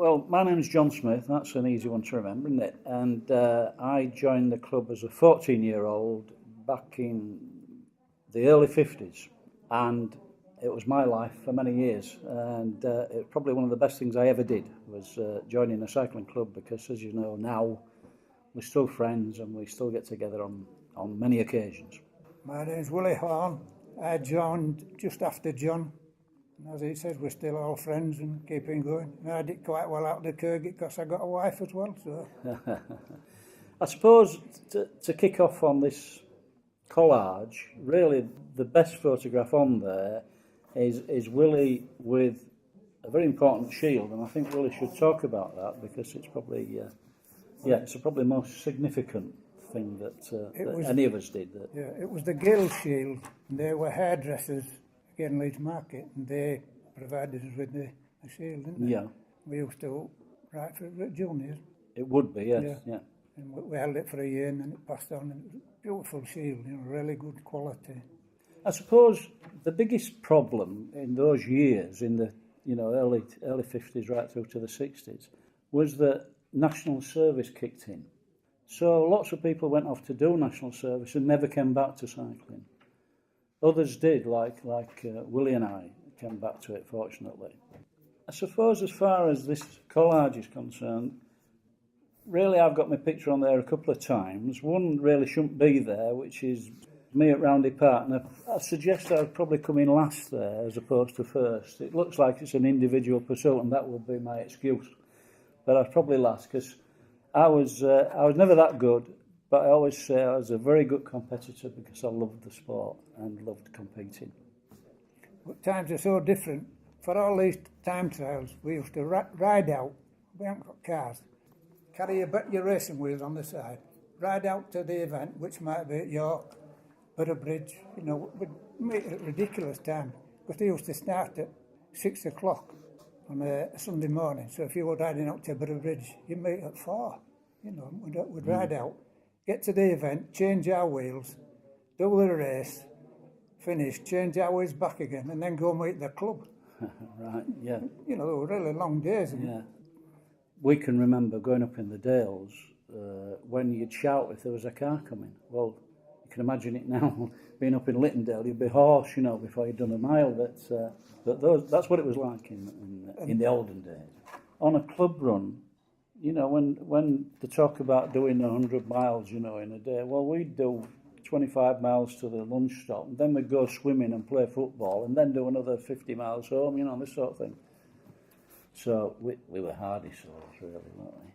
Well, my name's John Smith. That's an easy one to remember, isn't it? And I joined the club as a 14-year-old back in the early 50s. And it was my life for many years. And it was probably one of the best things I ever did was joining a cycling club because, as you know, now we're still friends and we still get together on many occasions. My name's Willie Horn. I joined just after John. And as he says, we're still all friends and keeping going. And I did quite well out of the Kirkgate because I got a wife as well. So I suppose to kick off on this collage, really the best photograph on there is Willie with a very important shield, and I think Willie should talk about that because it's probably it's probably the most significant thing that any of us did. It was the Guild Shield. And they were hairdressers in Leeds Market, and they provided us with the shield, didn't they? Yeah. We used to write for juniors. It would be, yes. Yeah. And we held it for a year, and then it passed on. And it was a beautiful shield, really good quality. I suppose the biggest problem in those years, in the early 50s right through to the 60s, was that national service kicked in. So lots of people went off to do national service and never came back to cycling. Others did, like Willie and I came back to it, fortunately. I suppose as far as this collage is concerned, really I've got my picture on there a couple of times. One really shouldn't be there, which is me at Roundy Park. And I suggest I'd probably come in last there as opposed to first. It looks like it's an individual pursuit, and that would be my excuse. But I was probably last because I was never that good. But I always say I was a very good competitor because I loved the sport and loved competing. But times are so different. For all these time trials, we used to ride out. We haven't got cars. Carry your racing wheels on the side. Ride out to the event, which might be at York, Bridge. We'd meet at a ridiculous time. Because they used to start at 6 o'clock on a Sunday morning. So if you were riding out to Bridge, you'd meet at 4. We'd ride out. Get to the event, change our wheels, do the race, finish, change our wheels back again, and then go meet the club. Right, yeah. They were really long days. Yeah. We can remember going up in the Dales when you'd shout if there was a car coming. Well, you can imagine it now, being up in Littondale, you'd be hoarse, before you'd done a mile. That's what it was like in the olden days. On a club run, when they talk about doing 100 miles, in a day, well, we'd do 25 miles to the lunch stop, and then we'd go swimming and play football, and then do another 50 miles home, this sort of thing. So we were hardy souls, really, weren't we?